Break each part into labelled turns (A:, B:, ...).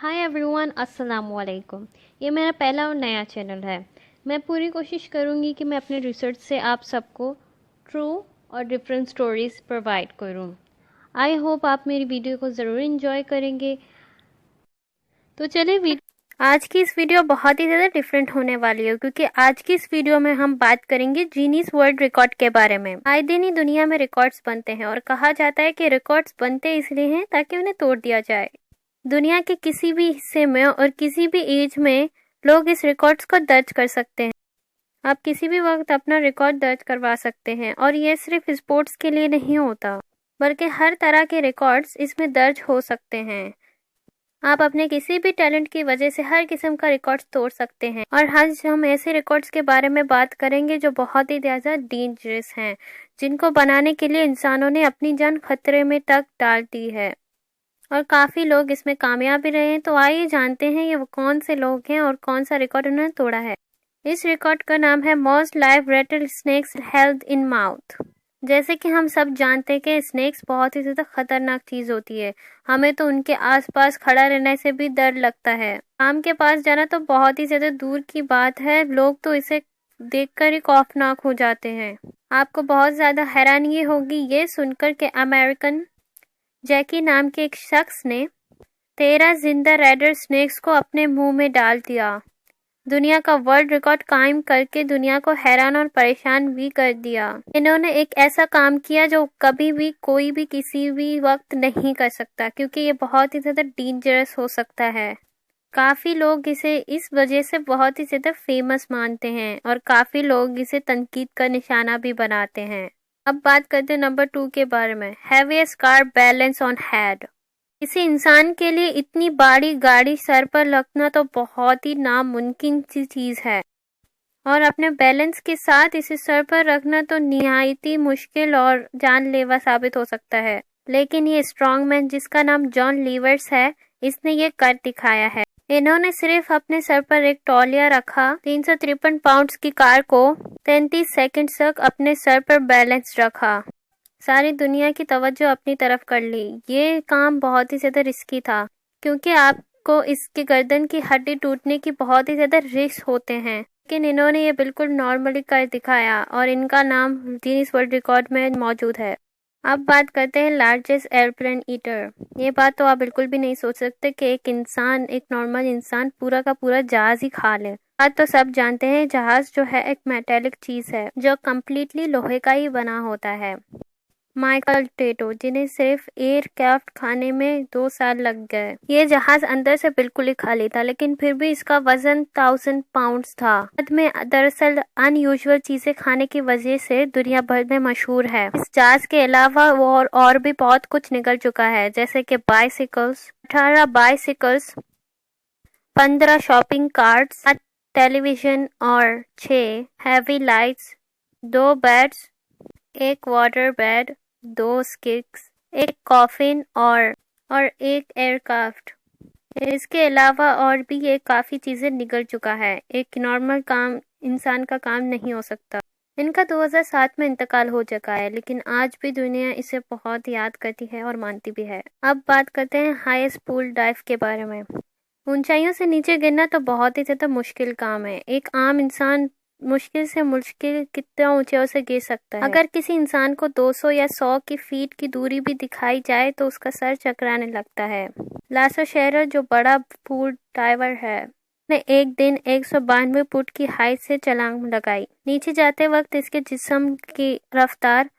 A: Hi everyone, अस्सलाम वालेकुम। ये मेरा पहला और नया चैनल है। मैं पूरी कोशिश करूँगी कि मैं अपने रिसर्च से आप सबको ट्रू और डिफरेंट स्टोरीज़ प्रोवाइड करूँ। आई होप आप मेरी वीडियो को ज़रूर इन्जॉय करेंगे। तो चलिए आज की इस वीडियो बहुत ही ज़्यादा डिफरेंट होने वाली है, क्योंकि आज की इस वीडियो में हम बात करेंगे जीनीस वर्ल्ड रिकॉर्ड के बारे में। आए दिन ही दुनिया में रिकॉर्ड्स बनते हैं और कहा जाता है कि रिकॉर्ड्स बनते इसलिए हैं ताकि उन्हें तोड़ दिया जाए। दुनिया के किसी भी हिस्से में और किसी भी एज में लोग इस रिकॉर्ड्स को दर्ज कर सकते हैं। आप किसी भी वक्त अपना रिकॉर्ड दर्ज करवा सकते हैं और ये सिर्फ स्पोर्ट्स के लिए नहीं होता, बल्कि हर तरह के रिकॉर्ड्स इसमें दर्ज हो सकते हैं। आप अपने किसी भी टैलेंट की वजह से हर किस्म का रिकॉर्ड्स तोड़ सकते हैं। और आज हम ऐसे रिकॉर्ड्स के बारे में बात करेंगे जो बहुत ही ज़्यादा डेंजरस हैं, जिनको बनाने के लिए इंसानों ने अपनी जान खतरे में तक डाल दी है और काफ़ी लोग इसमें कामयाब भी रहे हैं। तो आइए जानते हैं ये वो कौन से लोग हैं और कौन सा रिकॉर्ड उन्होंने तोड़ा है। इस रिकॉर्ड का नाम है most live rattle snakes held in mouth. जैसे कि हम सब जानते हैं कि स्नेक्स बहुत ही ज़्यादा खतरनाक चीज़ होती है। हमें तो उनके आसपास खड़ा रहने से भी डर लगता है। आम के पास जाना तो बहुत ही ज़्यादा दूर की बात है, लोग तो इसे देखकर ही खौफनाक हो जाते हैं। आपको बहुत ज़्यादा हैरानी होगी ये सुनकर के अमेरिकन जैकी नाम के एक शख्स ने 13 जिंदा रेडर स्नेक्स को अपने मुंह में डाल दिया। दुनिया का वर्ल्ड रिकॉर्ड कायम करके दुनिया को हैरान और परेशान भी कर दिया। इन्होंने एक ऐसा काम किया जो कभी भी कोई भी किसी भी वक्त नहीं कर सकता, क्योंकि ये बहुत ही ज़्यादा डेंजरस हो सकता है। काफ़ी लोग इसे इस वजह से बहुत ही ज़्यादा फेमस मानते हैं और काफ़ी लोग इसे तनकीद का निशाना भी बनाते हैं। अब बात करते हैं नंबर 2 के बारे में। Heaviest scar balance on head. किसी इंसान के लिए इतनी बड़ी गाड़ी सर पर रखना तो बहुत ही नामुमकिन सी चीज़ है, और अपने बैलेंस के साथ इसे सर पर रखना तो निहायत ही मुश्किल और जानलेवा साबित हो सकता है। लेकिन ये स्ट्रॉन्गमैन जिसका नाम जॉन लीवर्स है, इसने ये कर दिखाया है। इन्होंने सिर्फ अपने सर पर एक तौलिया रखा, 353 पाउंड्स की कार को 33 सेकंड तक अपने सर पर बैलेंस रखा, सारी दुनिया की तवज्जो अपनी तरफ कर ली। ये काम बहुत ही ज़्यादा रिस्की था, क्योंकि आपको इसके गर्दन की हड्डी टूटने की बहुत ही ज़्यादा रिस्क होते हैं। लेकिन इन्होंने ये बिल्कुल नॉर्मली कर दिखाया और इनका नाम गिनीज वर्ल्ड रिकॉर्ड में मौजूद है। अब बात करते हैं लार्जेस्ट एयरप्लेन ईटर। ये बात तो आप बिल्कुल भी नहीं सोच सकते कि एक नॉर्मल इंसान पूरा का पूरा जहाज ही खा ले। आज तो सब जानते हैं जहाज जो है एक मेटेलिक चीज़ है जो कम्प्लीटली लोहे का ही बना होता है। माइकल टेटो, जिन्हें सिर्फ एयरक्राफ्ट खाने में 2 साल लग गए। ये जहाज अंदर से बिल्कुल ही खाली था, लेकिन फिर भी इसका वजन 1000 पाउंड्स था। बाद में दरअसल अनयूजुअल चीजें खाने की वजह से दुनिया भर में मशहूर है। इस जहाज के अलावा और भी बहुत कुछ निकल चुका है, जैसे कि bicycles, 18 bicycles, 15 shopping carts, 7 television और 6 heavy lights, 2 beds, 1 water bed, 2 स्किक्स, 1 coffin और 1 एयरक्राफ्ट। इसके अलावा और भी ये काफ़ी चीज़ें निकल चुका है। एक नॉर्मल काम इंसान का काम नहीं हो सकता। इनका 2007 में इंतकाल हो चुका है, लेकिन आज भी दुनिया इसे बहुत याद करती है और मानती भी है। अब बात करते हैं हाईएस्ट पूल डाइव के बारे में। ऊंचाइयों से नीचे गिरना तो बहुत ही ज़्यादा मुश्किल काम है। एक आम इंसान मुश्किल से मुश्किल कितना ऊंचाई से गिर सकता है। अगर किसी इंसान को 200 या 100 की फीट की दूरी भी दिखाई जाए तो उसका सर चकराने लगता है। लासो शेरर, जो बड़ा पूल डाइवर है, ने एक दिन 192 फुट की हाइट से छलांग लगाई। नीचे जाते वक्त इसके जिस्म की रफ्तार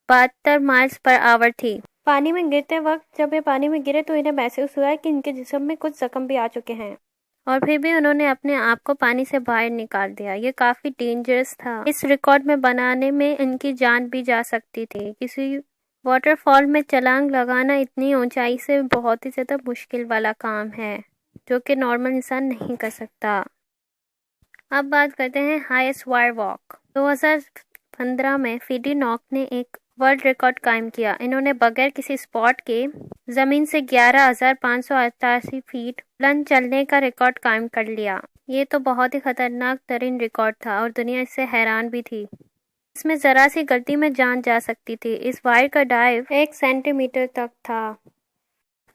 A: 72 माइल्स पर आवर थी। पानी में गिरते वक्त जब ये पानी में गिरे तो इन्हें महसूस हुआ कि इनके जिस्म में कुछ जख्म भी आ चुके हैं, और फिर भी उन्होंने अपने आप को पानी से बाहर निकाल दिया। ये काफी डेंजरस था। इस रिकॉर्ड में बनाने में इनकी जान भी जा सकती थी। किसी वाटरफॉल में छलांग लगाना इतनी ऊंचाई से बहुत ही ज्यादा मुश्किल वाला काम है, जो कि नॉर्मल इंसान नहीं कर सकता। अब बात करते हैं हाईएस्ट वायर वॉक। 2015 में फीडी नॉक ने एक वर्ल्ड रिकॉर्ड कायम किया। इन्होंने बगैर किसी स्पॉट के जमीन से 11,588 फीट बुलंद चलने का रिकॉर्ड कायम कर लिया। ये तो बहुत ही खतरनाक तरीन रिकॉर्ड था और दुनिया इससे हैरान भी थी। इसमें जरा सी गलती में जान जा सकती थी। इस वायर का डाइव 1 सेंटीमीटर तक था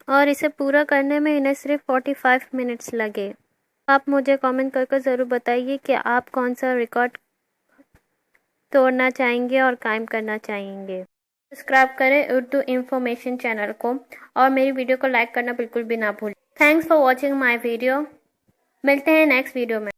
A: और इसे पूरा करने में इन्हें सिर्फ 45 मिनट्स लगे। आप मुझे कमेंट करके ज़रूर बताइए कि आप कौन सा रिकॉर्ड तोड़ना चाहेंगे और कायम करना चाहेंगे। सब्सक्राइब करें उर्दू इन्फॉर्मेशन चैनल को और मेरी वीडियो को लाइक करना बिल्कुल भी ना भूलें। Thanks for watching my video. मिलते हैं नेक्स्ट वीडियो में।